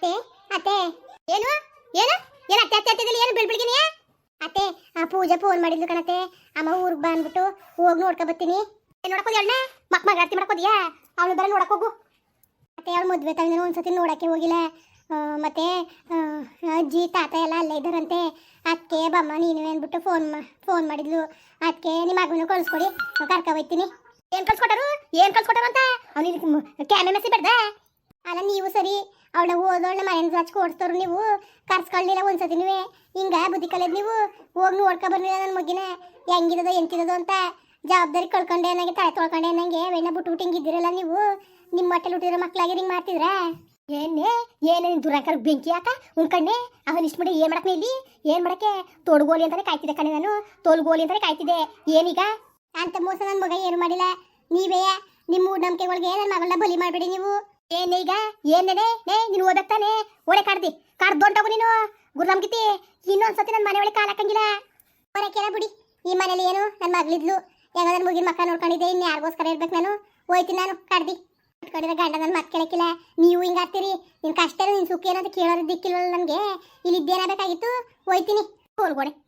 ಅತ್ತೆ ಅತ್ತೆ ಏನು ಏನು ಏನು ಅತ್ತೆ ಅತ್ತೆ ಅತ್ತೆ ಏನು ಬೆಳಬೆಳಗಿನಿ ಅತ್ತೆ ಪೂಜೆ ಫೋನ್ ಮಾಡಿದ್ಲು ಕಣತ್ತೆ ಅಮ್ಮ ಊರಿಗೆ ಬಂದ್ಬಿಟ್ಟು ಹೋಗಿ ನೋಡ್ಕೊ ಬರ್ತೀನಿ ನೋಡಕೋದಿ ಅವಳನ್ನ ಮಕ್ಕ ಆರತಿ ಮಾಡ್ಕೋದಿಯಾ ಅವಳು ಬರ ನೋಡಕ್ ಹೋಗು ಅತ್ತೆ ಅವಳು ಮದುವೆ ತಂದ್ರೆ ಒಂದ್ಸತಿ ನೋಡಕ್ಕೆ ಹೋಗಿಲ್ಲ ಮತ್ತೆ ಅಜ್ಜಿ ತಾತ ಎಲ್ಲ ಅಲ್ಲೇ ಇದ್ದಾರಂತೆ ಅದಕ್ಕೆ ಬಮ್ಮ ನೀನು ಅಂದ್ಬಿಟ್ಟು ಫೋನ್ ಮಾಡಿದ್ಲು ಅದಕ್ಕೆ ನಿಮ್ಮ ಮಗನ ಕಳಿಸ್ಕೊಡಿ ಕರ್ಕೊ ಹೋಯ್ತೀನಿ ಏನು ಕಳ್ಸ್ಕೊಟ್ಟಾರು ಅಂತ ಅವನಿಗೆ ಕ್ಯಾಮೆ ಮೆಸಿ ಬೇಡ್ದ ಅಲ್ಲ ನೀವು ಸರಿ ಅವಳ ಓದೋಳ ಮನೆಯಿಂದ ಹಚ್ಕೊ ಓಡಿಸ್ತವ್ರು ನೀವು ಕರ್ಸ್ಕೊಳ್ಳಿಲ್ಲ ಒಂದ್ಸತಿ ನೀವೇ ಹಿಂಗ ಬುದ್ಧಿ ಕಲಿಯೋದು ನೀವು ಹೋಗಿ ನೋಡ್ಕೊ ಬರ್ಲಿಲ್ಲ ನನ್ನ ಮಗಿನ ಹೆಂಗಿದದೋ ಎಂತಿದದೋ ಅಂತ ಜವಾಬ್ದಾರಿ ಕಳ್ಕೊಂಡೆ ನನಗೆ ತಲೆ ತೊಳ್ಕೊಂಡೆ ನನಗೆ ಬೆಣ್ಣ ಬಿಟ್ಟು ಹಿಂಗೆ ಇದ್ದಿರಲ್ಲ ನೀವು ನಿಮ್ಮ ಹೊಟ್ಟೆಲಿ ಹುಟ್ಟಿರೋ ಮಕ್ಳಾಗಿ ಹಿಂಗೆ ಮಾಡ್ತಿದ್ರಾ ಏನೇ ದುರಂಕರ ಬೆಂಕಿ ಯಾಕ ಉಣ್ಕಣ್ಣೆ ಅವನ್ ಇಷ್ಟ ಮಾಡಿ ಏನು ಮಾಡಕ್ಕೆ ಇಲ್ಲಿ ಏನು ಮಾಡಕ್ಕೆ ತೊಡ್ಗೋಲಿ ಅಂತಾನೆ ಕಾಯ್ತಿದ್ದೆ ಕಣೆ ನಾನು ತೋಲ್ಗೋಲಿ ಅಂತಾನೆ ಕಾಯ್ತಿದ್ದೆ ಏನೀಗ ಅಂತ ಮೋಸ ನನ್ನ ಮಗ ಏನು ಮಾಡಿಲ್ಲ ನೀವೇ ನಿಮ್ಮ ಮೂಢನಂಬಿಕೆಗಳಿಗೆ ನನ್ನ ಮಗಳನ್ನ ಬಲಿ ಮಾಡಬೇಡಿ ನೀವು ಏನೀಗ ಏನೇನೆ ನೀನು ಓದಕ್ತಾನೆ ಒಳ್ಳೆ ಕಾಡ್ದೊಂಟೋಗು ನೀನು ಗುರುನಂಬಿಕೆ ಇನ್ನೊಂದ್ಸತಿ ನನ್ನ ಮನೆ ಒಳಗೆ ಕಾಲು ಹಾಕಂಗಿಲ್ಲ ಹೊರಕೆಲ್ಲ ಬಿಡಿ ಈ ಮನೇಲಿ ಏನು ನನ್ನ ಮಗಳಿದ್ಲು ಯಾಗ ನನ್ನ ಮುಗಿನ ಮಕ್ಕ ನೋಡ್ಕೊಂಡಿದ್ದೆ ಇನ್ನು ಯಾರಿಗೋಸ್ಕರ ಇರ್ಬೇಕು ನಾನು ಹೋಯ್ತೀನಿ ನಾನು ಕಡ್ದಿ ಇಟ್ಕೊಂಡಿರೋ ಗಂಡ ನನ್ನ ಮಕ್ಕ ಕೇಳಕ್ಕಿಲ್ಲ ನೀವು ಹಿಂಗಾಗ್ತೀರಿ ನಿನ್ನ ಕಷ್ಟ ನಿನ್ನ ಸುಖ ಏನಂತ ಕೇಳೋದು ದಿಕ್ಕಿಲ್ವಲ್ಲ ನನಗೆ ಇಲ್ಲಿ ಇದ್ದೇನಾಗಬೇಕಾಗಿತ್ತು ಹೋಯ್ತೀನಿ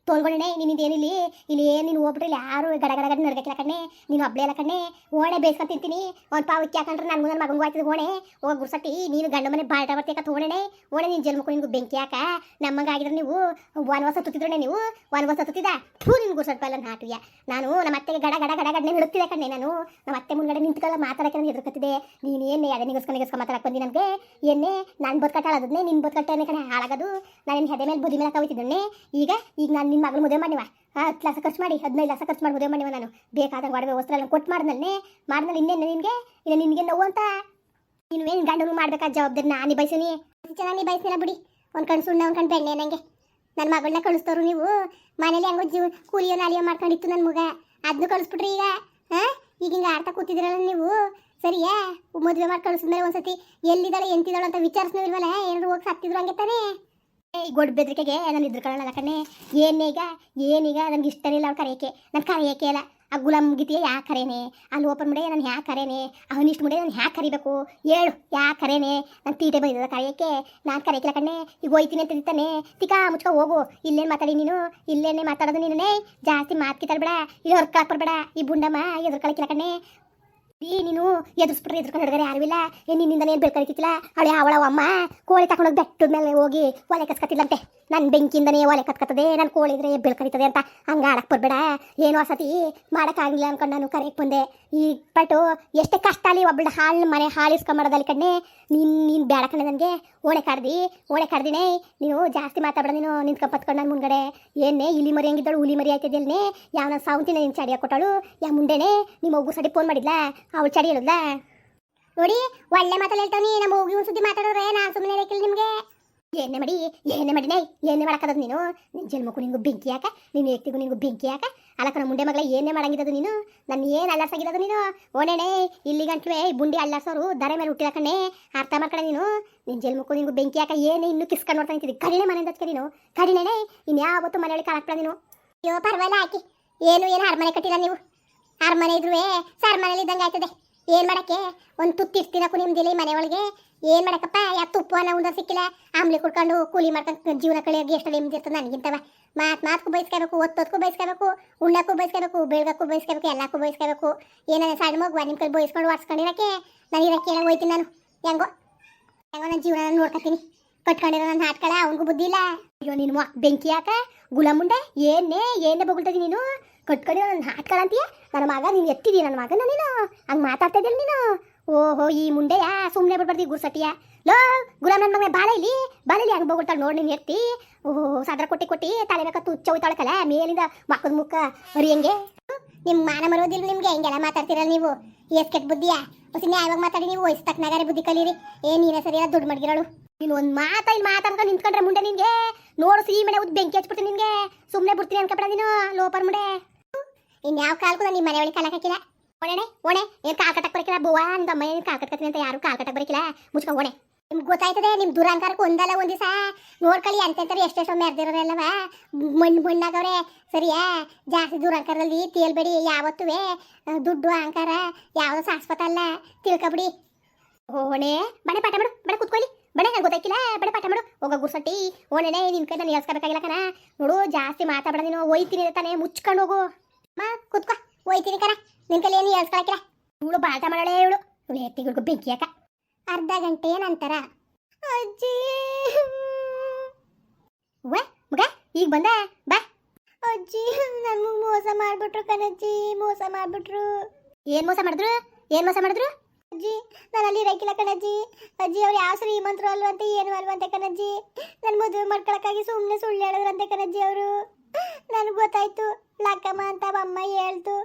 ತೋಲ್ಗೊಣೆ ನಿನ್ನಿದೇನಿಲ್ಲಿ ಇಲ್ಲಿ ನೀನು ಹೋಗ್ಬಿಟ್ರೆ ಇಲ್ಲಿ ಯಾರು ಗಡ ನಡ್ಗಕ್ಕಿಲ್ಲ ಕಣ್ಣೆ ನೀನು ಹಬ್ಬಳೆ ಇಲ್ಲ ಕಣ್ಣೆ ಓಣೆ ಬೇಯಿಸ್ಕೊಂಡು ತಿಂತೀನಿ ಒಂದು ಪಾವಕ್ಕೆ ಹಾಕೊಂಡ್ರೆ ನನಗೂ ನನ್ನ ಮಗನಿಗೂ ಆಯ್ತದ ಓಣೆ ಹೋಗಿ ಗುರ್ಸಟ್ಟಿ ನೀನು ಗಂಡ ಮನೆ ಬಾಟ ಬರ್ತೀಕ ಓಣೆನೆ ನೀನು ಜನ್ಮಕ್ಕೂ ನಿನ್ಗೂ ಬೆಂಕಿ ಹಾಕ ನಮ್ಮಂಗಾಗಿದ್ರೆ ನೀವು ವನವಾಸ ತುತ್ತಿದ್ರೆ ನೀವು ವನವಾಸ ತುತ್ತಿದ ನಿನ್ಗೆ ಗುರ್ಸಟ್ಪ ಎಲ್ಲ ನಾಟಿಯ ನಾನು ನಮ್ಮ ಅತ್ತೆಗೆ ಗಡನೆ ಹಿಡುತ್ತಿದೆ ಕಣ್ಣೆ ನಾನು ನಮ್ಮ ಅತ್ತೆ ಮುಂದ್ಗಡೆ ನಿಂತ್ಕೊಳ್ಳ ಮಾತಾಡಕ್ಕೆ ನನಗೆ ಹೆದರ್ಕತ್ತಿದೆ ನೀನು ಏನೇ ಅದೇ ನಿಗಸ್ಕೊಂಡು ಮಾತಾಡಕ್ಕೆ ಬಂದಿ ನನಗೆ ಏನೇ ನಾನು ಬದುಕಟ್ಟಾಳದನ್ನೇ ನಿನ್ನ ಬದುಕಟ್ಟೆ ಕಣೆ ಹಾಳಾಗೋದು ನಾನು ಹೆದೆ ಮೇಲೆ ಬುದ್ಧಿ ಮೇಲೆ ಹೋಗ್ತಿದ್ದೆ ಈಗ ನಾನು ನಿಮ್ಮ ಮಗಳು ಮದುವೆ ಮಾಡಿವ 10 ಲಕ್ಷ ಖರ್ಚು ಮಾಡಿ 15 ಲಕ್ಷ ಖರ್ಚು ಮಾಡಿ ಮದುವೆ ಮಾಡಿವ ನಾನು ಬೇಕಾದಾಗ ಒಡವೆ ವಸ್ತ್ರ ಎಲ್ಲ ಕೊಟ್ಟು ಮಾಡಿದ್ನಲ್ಲೇ ಇನ್ನೇನು ನಿನಗೆ ನೋವು ಅಂತ ನೀನು ಏನು ಗಂಡನು ಮಾಡ್ಬೇಕಾದ ಜವಾಬ್ದಾರಿ ನಾನು ನಿಭಾಯಿಸೀನಿ ಚೆನ್ನಾಗಿ ನಿಭಾಯಿಸಿಲ್ಲ ಬಿಡಿ ಒಂದು ಕಣ್ಣು ಸುಣ್ಣ ಒಂದು ಕಣ್ಣು ಬೆಣ್ಣೆ ನನಗೆ ನನ್ನ ಮಗಳನ್ನ ಕಳಿಸ್ತವ್ರು ನೀವು ಮನೇಲಿ ಹೆಂಗೋ ಕೂಲಿಯೋ ನಾಲಿಯೋ ಮಾಡ್ಕೊಂಡಿತ್ತು ನನ್ನ ಮಗ ಅದನ್ನು ಕಳಿಸ್ಬಿಟ್ರಿ ಈಗ ಈಗ ಹಿಂಗೆ ಆಡ್ತಾ ಕೂತಿದ್ದೀರಲ್ಲ ನೀವು ಸರಿಯಾ ಮದುವೆ ಮಾಡಿ ಕಳಿಸಿದ್ಮೇಲೆ ಒಂದ್ಸತಿ ಎಲ್ಲಿದ್ದಾಳೆ ಎಂತಿದ್ದಾಳೆ ಅಂತ ವಿಚಾರಿಸ್ನೂ ಇಲ್ವಲ್ಲ ಏನಾದ್ರು ಹೋಗಿ ಸತ್ತಿದ್ರು ಹಂಗೆ ತಾನೇ ಈ ಗೊಡ್ಡ ಬೆದರಿಕೆಗೆ ನಾನು ಇದ್ರಕೊಳ್ಳಲ್ಲ ಕಣ್ಣೆ ಏನೀಗ ನನಗೆ ಇಷ್ಟನೇ ಇಲ್ಲ ಅವ್ರು ಕರೆಯೋಕೆ ನಾನು ಕರೆಯೋಕೆ ಅಲ್ಲ ಆ ಗುಲಾಮ್ ಗೀತೆಯ ಯಾಕೆ ಕರೇನೆ ಅಲ್ಲಿ ಓಪನ್ ಮುಡೆ ನಾನು ಯಾಕೆ ಕರೇನೆ ಅವನಿಷ್ಟು ಮುಡೆ ನಾನು ಯಾಕೆ ಕರಿಬೇಕು ಹೇಳು ಯಾಕೆ ಕರೇನೆ ನಾನು ತೀಟೆ ಬೈದ ಕರೆಯೋಕೆ ನಾನು ಕರೆಯಕ್ಕಿಲ್ಲ ಕಣ್ಣೆ ಈಗ ಹೋಯ್ತೀನಿ ಅಂತ ತಿಂತಾನೆ ತಿಕಾ ಮುಚ್ಕೊ ಹೋಗು ಇಲ್ಲೇನು ಮಾತಾಡಿ ನೀನು ಇಲ್ಲೇನೇ ಮಾತಾಡೋದು ನೀನೇ ಜಾಸ್ತಿ ಮಾತು ಕಿತ್ತಾಡ್ಬೇಡ ಇಲ್ಲಿ ಹೊರ್ಕಾಕ್ಬರ್ಬೇಡ ಈ ಬುಂಡಮ್ಮ ಎದುರ್ಕೊಳಕ್ಕಿಲ್ಲ ಕಣ್ಣೆ ನೀನು ಎದುರಿಸ್ಬಿಟ್ರೆ ಎದುರ್ಕೊಂಡು ಹಿಡಿದ್ರೆ ಯಾರು ಇಲ್ಲ ನಿನ್ನಿಂದನೇ ಬೆಳ್ಕಳಿತಿಲ್ಲ ಅವಳ ಅಮ್ಮ ಕೋಳಿ ತಗೊಂಡೋಗಿ ಬೆಟ್ಟದ ಮೇಲೆ ಹೋಗಿ ಒಲೆ ಕತ್ಕತ್ತಿಲ್ಲಂತೆ ನನ್ನ ಬೆಂಕಿಯಿಂದನೇ ಒಲೆ ಕತ್ಕತ್ತದೆ ನನ್ನ ಕೋಳಿ ಇದ್ರೆ ಬೆಳ್ಕಳಿತದೆ ಅಂತ ಹಂಗೆ ಆಡಕ್ಕೆ ಬರ್ಬೇಡ ಏನೋ ವಸತಿ ಮಾಡೋಕ್ಕಾಗಲಿಲ್ಲ ಅನ್ಕೊಂಡು ನಾನು ಕರೆಯಕ್ಕೆ ಬಂದೆ ಈ ಪಟ್ಟು ಎಷ್ಟೇ ಕಷ್ಟ ಅಲ್ಲಿ ಒಬ್ಬಳ ಮನೆ ಹಾಳಿಸ್ಕೊಂಬಾರ್ದಲ್ಲಿ ಕಣ್ಣೆ ನೀನು ಬೇಡ ಕಣ್ಣೆ ನನಗೆ ಓಣೆ ಕಡ್ದಿನೇ ನೀನು ಜಾಸ್ತಿ ಮಾತಾಡ್ಬೇಡ ನೀನು ನಿಂತ್ಕೊಂಡ್ಪತ್ಕೊಂಡು ನಾನು ಮುಂದ್ಗಡೆ ಏನೇ ಇಲಿ ಮರಿ ಹೆಂಗಿದ್ದಳು ಹುಲಿ ಮರಿ ಆಯ್ತಿದ್ದೆಲ್ನೇ ಯಾವ ಸಾವಂತಿನ ನೀನು ಚಡಿಯ ಕೊಟ್ಟಳು ಯಾ ಮುಂಡೆನೆ ನಿಮ್ಮ ಹೋಗು ಸಡಿ ಫೋನ್ ಮಾಡಿದ್ಲಾ ಅವಳು ಚಡಿ ಹೇಳಿದ್ಲಾ ನೋಡಿ ಒಳ್ಳೆ ಮಾತಲ್ಲಿ ಹೇಳ್ತಾನೆ ನಮ್ಮ ಹೋಗಿ ಒಂದು ಸುದ್ದಿ ಮಾತಾಡೋರೆ ನಾನು ಸುಮ್ಮನೆ ಹೇಳಕ್ಕಿಲ್ಲ ನಿಮಗೆ ಏನೇ ಮಾಡಿನೇ ಏನೇ ಮಾಡಕ್ಕದ ನೀನು ನಿನ್ನ ಜನ್ಮಕ್ಕೂ ನಿಂಗೂ ಬೆಂಕಿ ಯಾಕ ನಿನ್ನ ವ್ಯಕ್ತಿಗೂ ನಿಂಗೂ ಬೆಂಕಿ ಯಾಕ ಅಲ್ಲಕ್ಕ ಮುಂಡೆ ಮಗಳ ಏನೇ ಮಾಡಂಗಿದ್ದದು ನೀನು ನನ್ನ ಏನು ಅಲ್ಲಾಡ್ಸಾಗಿರೋದು ನೀನು ಓಣೆಣೆ ಇಲ್ಲಿ ಗಂಟ್ಲುವೆ ಬುಂಡಿ ಅಲ್ಲಾಡ್ಸೋರು ದರೆ ಮೇಲೆ ಹುಟ್ಟಿದ ಕಣ್ಣೆ ಅರ್ಥ ಮಾಡ್ಕಡೆ ನೀನು ನಿನ್ನ ಜನ್ಮಕ್ಕೂ ನಿಂಗೂ ಬೆಂಕಿ ಯಾಕ ಏನೇ ಇನ್ನೂ ಕಿಸ್ಕೊಂಡು ನೋಡ್ತಾ ನಿಂತಿದ್ದಿ ಕಡಿಣೆ ಮನೆಯಿಂದ ಹಚ್ಕೆ ನೀನು ಕಡಿಣೆನೇ ಇನ್ಯಾವತ್ತು ಮನೆಯೊಳಗೆ ಕಾಲಾಕ್ಬೇಡ ನೀನು ಅಯ್ಯೋ ಪರವಾಗಿಲ್ಲ ಹಾಕಿ ಏನು ಅರಮನೆ ಕಟ್ಟಿಲ್ಲ ನೀವು ಅರಮನೆ ಇದ್ರೂ ಸರ್ ಮನೇಲಿ ಇದ್ದಂಗೆ ಆಯ್ತದೆ ಏನು ಮಾಡೋಕ್ಕೆ ಒಂದು ತುತ್ತಿರ್ತೀನಕ್ಕೂ ನಿಮ್ದಿಲ್ಲ ಈ ಮನೆ ಒಳಗೆ ಏನು ಮಾಡಕ್ಕಪ್ಪ ಯಾ ತುಪ್ಪ ಅನ್ನೋ ಉಂಡ ಸಿಕ್ಕಿಲ್ಲ ಆಮ್ಲೆ ಕುಡ್ಕೊಂಡು ಕೂಲಿ ಮಾಡ್ಕೊಂಡು ಜೀವನ ಕಳಿಯೋಗಿ ಎಷ್ಟು ನಿಮ್ದಿರ್ತದೆ ನನಗಿಂತವ ಮಾತ್ಕು ಬಯಸ್ಕೋಬೇಕು ಒತ್ತೊತ್ಕು ಬಯಸ್ಕೋಬೇಕು ಉಣ್ಣಕ್ಕೂ ಬಯಸ್ಕೋಬೇಕು ಬೆಳಗಕ್ಕೂ ಬಯಸ್ಕೋಬೇಕು ಎಲ್ಲಕ್ಕೂ ಬಯಸ್ಕೋಬೇಕು ಏನಾದ್ರೆ ಸಣ್ಣ ಮಗುವ ನಿಮ್ಮ ಕೈ ಬಯಸ್ಕೊಂಡು ವಾಡ್ಸ್ಕೊಂಡಿರೋಕ್ಕೆ ನಾನು ಇರೋಕ್ಕೆ ಎಲ್ಲ ಹೋಯ್ತೀನಿ ನಾನು ಹೆಂಗೋ ನನ್ನ ಜೀವನ ನೋಡ್ಕೊತೀನಿ ಕಟ್ಕೊಂಡಿರೋ ನನ್ನ ಹಾಟ್ಕಳ ಅವನಿಗೂ ಬುದ್ಧಿ ಇಲ್ಲ ಅಯ್ಯೋ ನೀನು ಬೆಂಕಿ ಯಾಕ ಗುಲಾಮುಂಡೆ ಏನೇ ಬೊಗಳ್ತದಿ ನೀನು ಕಟ್ಕೊಂಡಿರೋ ನನ್ನ ಹಾಟ್ಕಳ ಅಂತೀಯ ನನ್ನ ಮಗ ನೀನು ಎತ್ತಿದಿ ನನ್ನ ಮಗನ ನೀನು ಹಂಗೆ ಮಾತಾಡ್ತಾ ಇದ್ದಿಲ್ಲ ನೀನು ಓಹೋ ಈ ಮುಂಡೆಯಾ ಸುಮ್ಮನೆ ಬಿಡ್ಬಾರ್ದು ಗುರ್ಸಟಿಯ ಲೋ ಗುಲಾಮ್ ನನ್ನ ಮಗನೇ ಬಾಳೆಲಿ ಹಂಗೆ ಬೋಗುಳ್ತಾಳೆ ನೋಡಿ ನೀನು ಎತ್ತಿ ಓಹೋ ಸಾದ್ರ ಕೊಟ್ಟಿ ತಲೆ ಬೇಕಾ ತುಚ್ಚ ಹೋಯ್ತಾಳಕಲ್ಲ ಮೇಲಿಂದ ಮಕ್ಕದ ಮುಖ ಹರಿಯಂಗೆ ನಿಮ್ಮ ಮಾನ ಮರೋದಿಲ್ಲ ನಿಮಗೆ ಹಿಂಗೆಲ್ಲ ಮಾತಾಡ್ತೀರಲ್ಲ ನೀವು ಎಷ್ಟು ಕೆಟ್ಟ ಬುದ್ಧಿಯಾ ಹೊಸ ನ್ಯಾಯವಾಗ ಮಾತಾಡಿ ನೀವು ವಯಸ್ಸು ತಕ್ಕನಾಗಾರೆ ಬುದ್ಧಿ ಕಲೀರಿ ನೀನೇ ಸರಿಯಾದ ದುಡ್ಡು ಮಡ್ಗಿರೋಳು ನೀನು ಒಂದು ಮಾತಾಡ್ಕೊಂಡು ನಿಂತ್ಕೊಂಡ್ರೆ ಮುಂದೆ ನಿನಗೆ ನೋಡು ಸಿ ಮನೆ ಉದ್ದು ಬೆಂಕಿ ಹಚ್ಬಿಡ್ತೀನಿ ನಿನಗೆ ಸುಮ್ಮನೆ ಬಿಡ್ತೀನಿ ಅನ್ಕಬೇಡ ನೀನು ಲೋಪರ್ ಮುಂಡೆ ಇನ್ಯಾವ ಕಾಲಕ್ಕೂ ನಾನು ನಿಮ್ಮ ಮನೆ ಒಳಗೆ ಕಾಲಕ್ಕಾಕಿಲ್ಲ ಓಣೆ ಏನು ಕಾಲ್ ಕಟ್ಟಕ್ಕೆ ಬರಕಿಲ್ಲ ಬೋವ ಅಂದಮ್ಮ ಏನು ಕಾಲ್ ಕಟ್ಕತ್ತೀನಿ ಅಂತ ಯಾರು ಕಾಲ್ ಕಟ್ಟಕ್ಕೆ ಬರಕಿಲ್ಲ ಮುಚ್ಕೊ ಓಣೆ ನಿಮ್ಗೆ ಗೊತ್ತಾಯ್ತದೆ ನಿಮ್ಮ ದುರಂಕಾರಕ್ಕೆ ಒಂದಲ್ಲ ಒಂದು ದಿವಸ ನೋಡ್ಕೊಳ್ಳಿ ಅಂತಂತಾರೆ ಎಷ್ಟೆಷ್ಟೋ ಮೆರೆದಿರೋರೆಲ್ಲವ ಮಣ್ಣಾಗವ್ರೆ ಸರಿಯಾ ಜಾಸ್ತಿ ದುರಂಕಾರದಲ್ಲಿ ತೇಲ್ಬೇಡಿ ಯಾವತ್ತೂ ದುಡ್ಡು ಅಹಂಕಾರ ಯಾವುದೋ ಶಾಶ್ವತ ಅಲ್ಲ ತಿಳ್ಕೊಬಿಡಿ ಓಣೆ ಬಡೆ ಪಾಠ ಮಾಡು ಬಡೆ ಕೂತ್ಕೊಳ್ಳಿ ಬಡೆ ನಂಗೆ ಗೊತ್ತಾಯ್ಕಿಲ್ಲ ಬಡೆ ಹೋಗ ಗುರ್ಸಟ್ಟಿ ಓನೇನೆ ನಿನ್ ಕೈ ನಾನು ಹೇಳ್ಸ್ಕೋಬೇಕಾಗಿಲ್ಲ ಕಣ ನೋಡು ಜಾಸ್ತಿ ಮಾತಾಡ ನೀನು ಒಯ್ತೀನಿ ತಾನೆ ಮುಚ್ಕೊಂಡು ಹೋಗು ಅಮ್ಮ ಕುತ್ಕೋ ಒಯ್ತೀನಿ ಕಣ ನಿನ್ ಕೈ ಏನು ಹೇಳ್ಸ್ಕೊಳಕಿಲ್ಲ ಇವಳು ಬಾಟ ಮಾಡಳೆ ಇವಳು ಎತ್ತಿಗಿಡ್ಕೊ ಬೆಂಕಿ ಯಾಕ ಅರ್ಧ ಗಂಟೆಯ ನಂತರ ಅಜ್ಜಿ ಮಗ ಈಗ ಬಂದ ಬಾ ಅಜ್ಜಿ ನನ್ಗೆ ಮೋಸ ಮಾಡ್ಬಿಟ್ರು ಕಣಜ್ಜಿ ಮೋಸ ಮಾಡ್ಬಿಟ್ರು ಏನ್ ಮೋಸ ಮಾಡಿದ್ರು ಅಜ್ಜಿ ನಾನು ಅಲ್ಲಿ ಇರಕ್ಕಿಲ್ಲ ಕಣಜ್ಜಿ ಅಜ್ಜಿ ಅವ್ರು ಯಾವ ಶ್ರೀಮಂತರು ಅಲ್ವಂತೆ ಏನು ಅಲ್ವಂತೆ ಕಣಜ್ಜಿ ನನ್ನ ಮದುವೆ ಮಾಡ್ಕೊಳಕ್ಕಾಗಿ ಸುಮ್ಮನೆ ಸುಳ್ಳು ಹೇಳಿದ್ರಂತೆ ಕಣಜ್ಜಿ ಅವರು ನನಗೆ ಗೊತ್ತಾಯ್ತು ಲಕ್ಕಮ್ಮ ಅಂತ ಅಮ್ಮ ಹೇಳ್ತು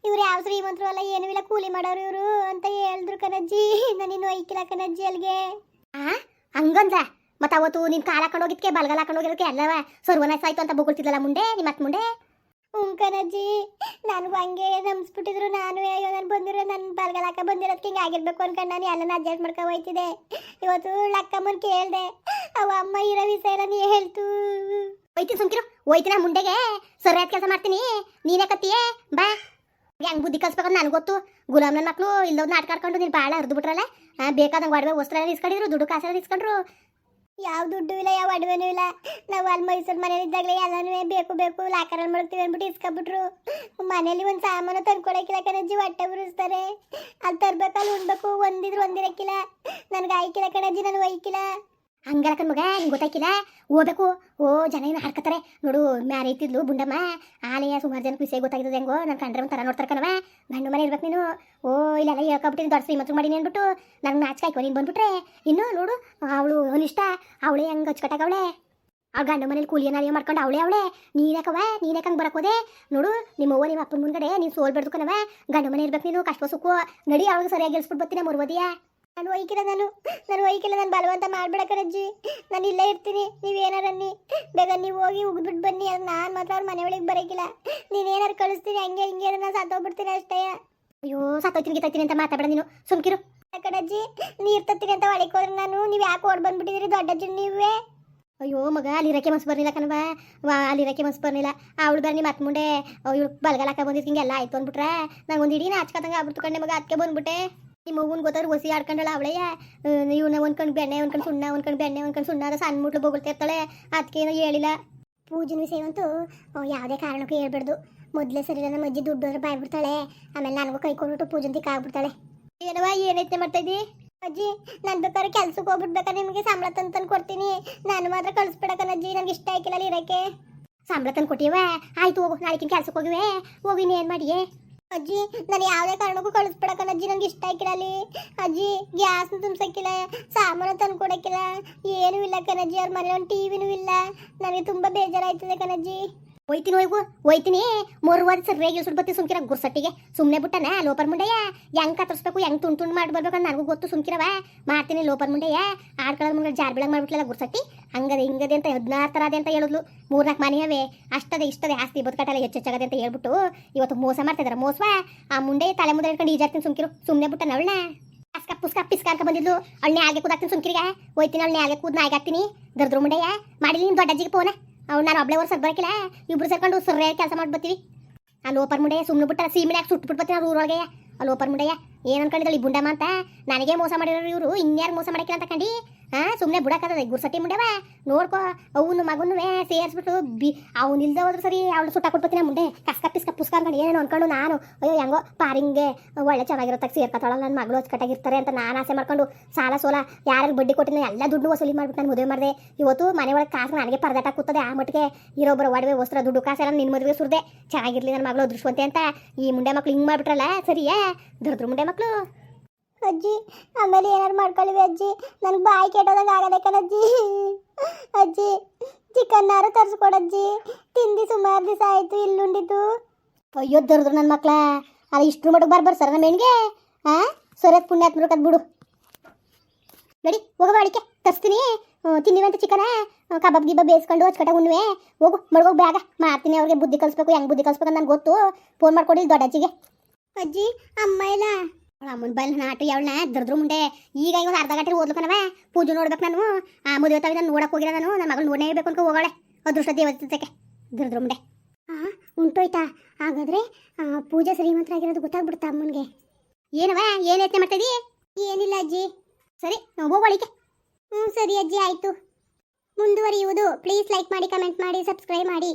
ಇವ್ರು ಯಾವ ಶ್ರೀಮಂತರು ಅಲ್ಲ ಏನೂ ಇಲ್ಲ ಕೂಲಿ ಮಾಡೋರು ಇವರು ಅಂತ ಹೇಳಿದ್ರು ಕಣಜ್ಜಿ ನಾನಿನ್ನು ಒಯ್ಕಿಲ್ಲ ಕಣಜ್ಜಿ ಅಲ್ಲಿಗೆ ಹಂಗಂದ ಮತ್ತೆ ಅವತ್ತು ನಿನ್ ಕಾಲ ಹಾಕೊಂಡು ಹೋಗಿದ್ಕೆ ಬಲ್ಗಲ್ ಹಾಕೊಂಡು ಹೋಗಿರೋಕೆ ಎಲ್ಲವ ಸರ್ವನಾಶ ಆಯ್ತು ಅಂತ ಬೊಗಳ್ತಿದ್ಲಲ್ಲ ಮುಂದೆ ನಿಮ್ಮ ಅತ್ ಮುಂದೆ ಕಣಜ್ಜಿ ನನಗೂ ಹಂಗೆ ನಂಬಿಸ್ಬಿಟ್ಟಿದ್ರು ನಾನು ಅಯ್ಯೋ ನಾನು ಬಂದಿರೋ ನನ್ನ ಬಲ್ಗಲ್ ಹಾಕ ಬಂದಿರೋದಕ್ಕೆ ಹಿಂಗೆ ಆಗಿರ್ಬೇಕು ಅನ್ಕೊಂಡು ನಾನು ಎಲ್ಲನ ಅಡ್ಜಸ್ಟ್ ಮಾಡ್ಕೊ ಹೋಯ್ತಿದ್ದೆ ಇವತ್ತು ಲಕ್ಕಮ್ಮನ್ ಕೇಳ್ದೆ ಅವ ಅಮ್ಮ ಇರೋ ವಿಷಯ ನೀ ಹೇಳ್ತು ಹೋಯ್ತೀನಿ ಸುಮ್ಕಿರು ಹೋಯ್ತೀನಿ ಮುಂಡೆಗೆ ಸರಿಯಾದ ಕೆಲಸ ಮಾಡ್ತೀನಿ ನೀನೇ ಕತ್ತಿಯೇ ಬಾ ಹೆಂಗ್ ಬುದ್ಧಿ ಕಲ್ಸ್ಬೇಕಂತ ನನಗೆ ಗೊತ್ತು ಗುಲಾಮ್ ನನ್ನ ಮಕ್ಕಳು ಇಲ್ಲೋದ್ ನಾಟಕ ಆಡ್ಕೊಂಡು ನೀನು ಭಾಳ ಹರಿದು ಬಿಟ್ರಲ್ಲ ಬೇಕಾದಂಗೆ ಒಡವೆ ವಸ್ತ್ರ ಎಲ್ಲ ಇಸ್ಕೊಂಡಿದ್ರು ದುಡ್ಡು ಕಾಸೆಲ್ಲ ಇಸ್ಕೊಂಡ್ರು ಯಾವ ದುಡ್ಡು ಇಲ್ಲ ಯಾವ ಒಡವೆನೂ ಇಲ್ಲ ನಾವು ಅಲ್ಲಿ ಮೈಸೂರು ಮನೇಲಿ ಇದ್ದಾಗಲೇ ಎಲ್ಲನೂ ಬೇಕು ಲಾಕರಲ್ಲಿ ಮಾಡ್ತೀವಿ ಅಂದ್ಬಿಟ್ಟು ಇಸ್ಕೊಬಿಟ್ರು ಮನೇಲಿ ಒಂದು ಸಾಮಾನು ತಂದ್ಕೊಡಕ್ಕಿಲ್ಲ ಕಣಜ್ಜಿ ಹೊಟ್ಟೆ ಉರಿಸ್ತಾರೆ ಅಲ್ಲಿ ತರ್ಬೇಕಲ್ಲಿ ಉಣ್ಬೇಕು ಒಂದಿರಕ್ಕಿಲ್ಲ ನನಗೆ ಆಯ್ಕಿಲ್ಲ ಕಣಜ್ಜಿ ನಾನು ಒಯ್ಕಿಲ್ಲ ಹಂಗಲ್ಲ ಕಣ್ ಮಗ ನಿಂಗೆ ಗೊತ್ತಾಯ್ಕಿಲ್ಲ ಹೋಗ್ಬೇಕು ಓ ಜನ ಏನು ಹಾಡ್ಕತ್ತಾರೆ ನೋಡು ಮ್ಯಾರೆ ಇತ್ತಿದ್ಲು ಬುಂಡಮ್ಮ ಆಲೆಯ ಸುಮಾರು ಜನಕ್ಕೆ ವಿಷಯ ಗೊತ್ತಾಗಿದ್ದು ಹೆಂಗೋ ನಾನು ಕಂಡ್ರೆ ಒಂಥರ ನೋಡ್ತಾರೆ ಕಣವ ಗಂಡು ಮನೆ ಇರ್ಬೇಕು ನೀನು ಓ ಇಲ್ಲೆಲ್ಲ ಹೇಳ್ಕೊಬಿಟ್ಟಿನಿ ದೊಡ್ಡ ಶ್ರೀಮಂತರು ಮಾಡೀನಿ ಅಂದ್ಬಿಟ್ಟು ನಂಗೆ ನಾಚಿಕಾಯ್ಕೊ ನೀನು ಬಂದ್ಬಿಟ್ರೆ ಇನ್ನು ನೋಡು ಅವಳು ಅನಿಷ್ಟ ಅವಳೇ ಹಂಗೆ ಹಚ್ಕಟ್ಟಾಗವಳೆ ಆ ಗಂಡು ಮನೇಲಿ ಕೂಲಿಯ ನಾಳಿಯ ಮಾಡ್ಕೊಂಡು ಅವಳೇ ನೀನ್ಯಾಕವ ನೀನ್ಯಾಕಂಗೆ ಬರಕೋದೆ ನೋಡು ನಿಮ್ಮವ್ವ ನಿಮ್ಮ ಅಪ್ಪನ ಮುಂದ್ಗಡೆ ನೀನು ಸೋಲ್ಬೇಡ್ದು ಕಣವ ಗಂಡು ಮನೆ ಇರ್ಬೇಕು ನೀನು ಕಷ್ಟ ಸುಖ ನಡಿ ಅವಳಿಗೆ ಸರಿಯಾಗಿ ಗೆಲ್ಸ್ಬಿಟ್ಟು ಬರ್ತೀನಿ ಮುರ್ಬೋದಿಯಾ ನಾನು ಒಯ್ಕಿಲ್ಲ ನಾನು ಬಲವಂತ ಮಾಡ್ಬೇಡ ಕಣಜ್ಜಿ ನಾನು ಇಲ್ಲೇ ಇರ್ತೀನಿ ನೀವೇನಾರನ್ನಿ ಬೇಗ ನೀವು ಹೋಗಿ ಉಗ್ಬಿಟ್ಟು ಬನ್ನಿ ಅದು ನಾನು ಮಾತ್ರ ಅವ್ರ ಮನೆ ಒಳಗೆ ಬರೋಕಿಲ್ಲ ನೀನೇನಾರು ಕಳಿಸ್ತೀನಿ ಹಂಗೆ ಹಿಂಗೆ ನಾನು ಸತ್ತೋಗ್ಬಿಡ್ತೀನಿ ಅಷ್ಟೇ ಅಯ್ಯೋ ಸತ್ತೋಗ್ತೀನಿ ಅಂತ ಮಾತಾಡ ನೀನು ಸುಮ್ಕಿರು ಕಣಜ್ಜಿ ನೀರು ತತ್ತೀನಿ ಅಂತ ಒಳಗೆ ಹೋದ್ರೆ ನಾನು ನೀವು ಯಾಕೆ ಓಡ್ ಬಂದ್ಬಿಟ್ಟಿದ್ದೀರಿ ದೊಡ್ಡಜ್ಜಿ ನೀವೇ ಅಯ್ಯೋ ಮಗ ಅಲ್ಲಿರಕ್ಕೆ ಮನ್ಸು ಬರಲಿಲ್ಲ ಕಣವ ಅಲ್ಲಿರಕ್ಕೆ ಮನ್ಸು ಬರಲಿಲ್ಲ ಅವಳು ಬೇರೆ ನಿಮ್ಮ ಮುಂಡೆ ಇವಳು ಬಲ್ಗಲ್ ಹಾಕ ಬಂದಿದ್ದು ಹಿಂಗೆಲ್ಲ ಆಯ್ತು ಅಂದ್ಬಿಟ್ರೆ ನಂಗೆ ಒಂದು ಇಡೀ ನಾಚ್ಕಂಗೆ ಆಗ್ಬಿಡ್ತು ಕಣ್ಣೆ ಮಗ ಅದಕ್ಕೆ ಬಂದ್ಬಿಟ್ಟೆ ನಿಮ್ಮ ಮಗುನ್ ಗೊತ್ತಾದ್ರು ಹೊಸಿ ಆಡ್ಕೊಂಡಳ ಅವಳೆಯ ಇವನ್ನ ಒಂದ್ಕೊಂಡು ಬೆಣ್ಣೆ ಒಂದ್ಕೊಂಡು ಸುಣ್ಣ ಒಂದ್ಕೊಂಡು ಬೆಣ್ಣೆ ಒಂದ್ಕೊಂಡು ಸುಣ್ಣ ಅದ ಸಣ್ಣ ಮುಟ್ಲು ಬೊಗಳ್ತಿರ್ತಾಳೆ ಅದಕ್ಕೆ ಏನೋ ಹೇಳಿಲ್ಲ ಪೂಜೆನ ವಿಷಯವಂತೂ ಯಾವುದೇ ಕಾರಣಕ್ಕೂ ಹೇಳ್ಬಿಡ್ದು ಮೊದಲೇ ಸರಿ ನಮ್ಮ ಅಜ್ಜಿ ದುಡ್ಡು ಅಂದ್ರೆ ಬಾಯ್ಬಿಡ್ತಾಳೆ ಆಮೇಲೆ ನನಗೂ ಕೈ ಕೊಟ್ಬಿಟ್ಟು ಪೂಜಂತಿಗೆ ಆಗ್ಬಿಡ್ತಾಳೆ ಏನವ ಏನೈತೆ ಮಾಡ್ತಾ ಇದ್ದಿ ಅಜ್ಜಿ ನಾನು ಬೇಕಾದ್ರೆ ಕೆಲ್ಸಕ್ಕೆ ಹೋಗ್ಬಿಡ್ಬೇಕಾದ್ರೆ ನಿಮಗೆ ಸಂಬಳ ತಂದು ಕೊಡ್ತೀನಿ ನಾನು ಮಾತ್ರ ಕಳಿಸ್ಬಿಡಕನಜ್ಜಿ ನನಗೆ ಇಷ್ಟ ಆಯ್ಕಿಲ್ಲ ಅಲ್ಲಿ ಇರೋಕ್ಕೆ ಸಂಬಳ ತಂದು ಕೊಟ್ಟಿವ ಆಯ್ತು ಹೋಗು ನಾಳೆಕಿನ ಕೆಲ್ಸಕ್ಕೆ ಹೋಗಿವೆ ಹೋಗಿ ಏನು ಮಾಡಿಯೇ ಅಜ್ಜಿ ನಾನು ಯಾವುದೇ ಕಾರಣಕ್ಕೂ ಕಳಿಸ್ಬಿಡಕನಜ್ಜಿ ನನಗೆ ಇಷ್ಟ ಆಯ್ಕಿಲ್ಲ ಅಲ್ಲಿ ಅಜ್ಜಿ ಗ್ಯಾಸ್ನ ತುಂಬಿಸಕ್ಕಿಲ್ಲ ಸಾಮಾನು ತಂದು ಕೊಡೋಕ್ಕಿಲ್ಲ ಏನೂ ಇಲ್ಲ ಕಣಜ್ಜಿ ಅವ್ರ ಮನೇಲಿ ಒಂದು ಟಿವಿನೂ ಇಲ್ಲ ನನಗೆ ತುಂಬ ಬೇಜಾರಾಯ್ತದೆ ಕಣಜ್ಜಿ ಹೋಯ್ತೀನಿ ಮೂರುವರೆ ಸರಿಯಾಗಿ ಸುಡ್ಬತ್ತಿ ಸುಮ್ಕಿರ ಗುರ್ಸಟ್ಟಿಗೆ ಸುಮ್ಮನೆ ಬಿಟ್ಟನ ಲೋಪರ್ ಮುಂಡೆಯ ಹೆಂಗೆ ಕತ್ತರಿಸ್ಬೇಕು ಹೆಂಗೆ ತುಂಡು ಮಾಡಿ ಬರ್ಬೇಕಂತ ನನಗೂ ಗೊತ್ತು ಸುಮ್ಕಿರವ ಮಾಡ್ತೀನಿ ಲೋಪರ್ ಮುಂಡೆಯ ಆಡ್ಕೊಳ್ಳೋ ಮುಂದೆ ಜಾರ್ ಬೆಳಗ್ಗೆ ಮಾಡ್ಬಿಟ್ಲಲ್ಲ ಗುರ್ಸಟ್ಟಿ ಹಂಗದೆ ಹಿಂಗದೆ ಅಂತ 16 ಥರ ಅದೇ ಅಂತ ಹೇಳಿದ್ಲು 3-4 ಮನೆಯವೇ ಅಷ್ಟದೇ ಇಷ್ಟದೇ ಆಸ್ತಿ ಬದುಕಟ್ಟಲ್ಲ ಹೆಚ್ಚಾಗದೆ ಅಂತ ಹೇಳ್ಬಿಟ್ಟು ಇವತ್ತು ಮೋಸ ಮಾಡ್ತಿದಾರೆ ಮೋಸವಾ ಆ ಮುಂಡೆ ತಲೆ ಮುಂದೆ ಇಟ್ಕೊಂಡು ಈಜಾಡ್ತೀನಿ ಸುಮ್ಕಿರು ಸುಮ್ಮನೆ ಬಿಟ್ಟನ ಅವಳನ್ನ ಪಿಸ್ಕಾರ್ಕ ಬಂದಿದ್ಲು ಅವಳನ್ನೇ ಆಗೆ ಕೂದಾಕ್ತೀನಿ ಸುಮ್ಕಿರಿಗೆ ಹೋಯ್ತೀನಿ ಅವಳನ್ನೇ ಆಗೆ ಕೂದ್ ನಾಯಿಗೆ ಹಾಕ್ತೀನಿ ದರ್ದ್ರ ಮುಂಡೆಯ ಮಾಡಿಲಿ ನೀನು ದೊಡ್ಡಜ್ಜಿಗೆ ಫೋನ ಅವ್ನು ನಾನು ಒಬ್ಳೆ ವರ್ಷ ಬರಕಿಲ್ಲ ಇಬ್ರು ಸೇರ್ಕೊಂಡು ಸರಿಯಾಗಿ ಕೆಲಸ ಮಾಡ್ಬತ್ತೀವಿ ಆ ಲೋಪರ್ ಮುಂಡೆಯ ಸುಮ್ಮನೆ ಬಿಟ್ಟ ಸೀಮೆಲೆ ಯಾಕೆ ಸುಟ್ಟು ಬಿಟ್ಬತ್ತೀನಿ ಅವ್ರು ಊರೊಳಗೆ ಆ ಲೋಪರ್ ಮುಂಡೆಯ ಏನು ಅನ್ಕೊಂಡಿದ್ದಳು ಈ ಬುಂಡಮ್ಮ ಅಂತ ನನಗೆ ಮೋಸ ಮಾಡಿರೋರು ಇವರು ಇನ್ಯಾರು ಮೋಸ ಮಾಡಕ್ಕಿಲ್ಲ ಅಂತ ಕಂಡು ಸುಮ್ಮನೆ ಬಿಡಕ್ಕದ ಗುರ್ಸಟ್ಟಿ ಮುಂಡೆವ ನೋಡ್ಕೊ ಅವನು ಮಗನೂ ಸೇರಿಸ್ಬಿಟ್ಟು ಅವ್ನು ಇಲ್ದೆ ಹೋದ್ರು ಸರಿ ಅವಳು ಸುಟ್ಟ ಕೊಟ್ಬತ್ತೀನಿ ಮುಂದೆ ಪಿಸ್ಕ ಪುಸ್ಕ ಅನ್ಕೊಂಡು ಏನೇನು ಅನ್ಕೊಂಡು ನಾನು ಅಯ್ಯೋ ಹೆಂಗೋ ಪಾರಿಂಗೆ ಒಳ್ಳೆ ಚೆನ್ನಾಗಿರತ್ತಾಗ ಸೇರ್ಕೊತಾಳ ನನ್ನ ಮಗಳು ಅಚ್ಚುಕಟ್ಟಾಗಿರ್ತಾರೆ ಅಂತ ನಾನು ಆಸೆ ಮಾಡ್ಕೊಂಡು ಸಾಲ ಸೋಲ ಯಾರು ಬಡ್ಡಿ ಕೊಟ್ಟಿನ ಎಲ್ಲ ದುಡ್ಡು ವಸೂಲಿ ಮಾಡ್ಬಿಟ್ಟು ನಾನು ಮದುವೆ ಮಾಡಿದೆ ಇವತ್ತು ಮನೆ ಒಳಗೆ ಕಾಸು ನನಗೆ ಪರದಾಟ ಕೂತದೆ ಆ ಮಟ್ಟಿಗೆ ಇರೋಬ್ಬರ ಒಡವೆ ವಸ್ತ್ರ ದುಡ್ಡು ಕಾಸೆಲ್ಲ ನಿನ್ನ ಮದುವೆ ಸುರಿದೆ ಚೆನ್ನಾಗಿರ್ಲಿ ನನ್ನ ಮಗಳು ಅದೃಷ್ಟವಂತೆ ಅಂತ ಈ ಮುಂಡೆ ಮಕ್ಳು ಹಿಂಗೆ ಮಾಡ್ಬಿಟ್ರಲ್ಲ ಸರಿಯಾ ದೊಡ್ಡ ಮುಂಡೆ ಮಕ್ಕಳು ಅಜ್ಜಿ ಆಮೇಲೆ ಏನಾರು ಮಾಡ್ಕೊಳ್ಳಿವಿ ಅಜ್ಜಿ ನನಗೆ ಬಾಯಿ ಕೆಟ್ಟೋದಂಗೆ ಆಗದೆ ಕಣಜ್ಜಿ ಅಜ್ಜಿ ಚಿಕನ್ನಾರು ತರಿಸ್ಕೊಡಜ್ಜಿ ತಿಂದು ಸುಮಾರು ದಿವಸ ಆಯಿತು ಇಲ್ಲುಂಡಿದ್ದು ಅಯ್ಯೋ ದೊಡ್ಡದ್ರು ನನ್ನ ಮಕ್ಳ ಅಲ್ಲ ಇಷ್ಟ್ರ ಮಟ್ಟಿಗೆ ಬರ್ಬಾರ ಸರ್ ನಮ್ಮ ಹೆಣ್ಗೆ ಸರಿಯಾದ ಪುಣ್ಯ ಹಾಕ್ಬಿಡ್ಕದ್ ಬಿಡು ನಡಿ ಹೋಗೋ ಅಡಿಕೆ ತರಿಸ್ತೀನಿ ತಿನ್ನಿವಂತ ಚಿಕನ ಕಬಾಬ್ ಗಿಬ್ಬ ಬೇಯಿಸ್ಕೊಂಡು ಹಚ್ಕಟ್ಟಾಗ ಉಣ್ಣುವೆ ಹೋಗು ಮಡ್ಗೋಗಿ ಬೇಗ ಮಾಡ್ತೀನಿ ಅವ್ರಿಗೆ ಬುದ್ಧಿ ಕಲಿಸ್ಬೇಕು ಹೆಂಗೆ ಬುದ್ಧಿ ಕಲಿಸ್ಬೇಕಂತ ನನಗೆ ಗೊತ್ತು ಫೋನ್ ಮಾಡ್ಕೊಡಿ ದೊಡ್ಡಜ್ಜಿಗೆ ಅಜ್ಜಿ ಅಮ್ಮ ಇಲ್ಲ ಅಮ್ಮನ ಬಲ್ ನಾಟು ಯಾವಳನ್ನ ದರ್ದ್ರ ಮುಂಡೆ ಈಗ ಒಂದು ಅರ್ಧ ಗಂಟೆ ಓದ್ಲಕ್ಕನವ ಪೂಜೆ ನೋಡ್ಬೇಕು ನಾನು ಆ ಮದುವೆ ತಾವಿ ನಾನು ನೋಡಕ್ಕೆ ಹೋಗಿಲ್ಲ ನಾನು ನನ್ನ ಮಗಳು ನೋಡೇ ಬೇಕು ಅನ್ಕೊ ಹೋಗೋಳೆ ಅದೃಷ್ಟ ದೇವತೆಗೆ ದರ್ದ್ರ ಮುಂಡೆ ಉಂಟೋಯ್ತಾ ಹಾಗಾದ್ರೆ ಪೂಜೆ ಶ್ರೀಮಂತರಾಗಿರೋದು ಗೊತ್ತಾಗ್ಬಿಡ್ತಾ ಅಮ್ಮನಿಗೆ ಏನವ ಏನು ಯತ್ನೆ ಮಾಡ್ತಾಯಿದ್ದೀ ಏನಿಲ್ಲ ಅಜ್ಜಿ ಸರಿ ಹೋಗೋಳಿಕೆ ಸರಿ ಅಜ್ಜಿ ಆಯಿತು ಮುಂದುವರಿಯುವುದು. ಪ್ಲೀಸ್ ಲೈಕ್ ಮಾಡಿ, ಕಮೆಂಟ್ ಮಾಡಿ, ಸಬ್ಸ್ಕ್ರೈಬ್ ಮಾಡಿ.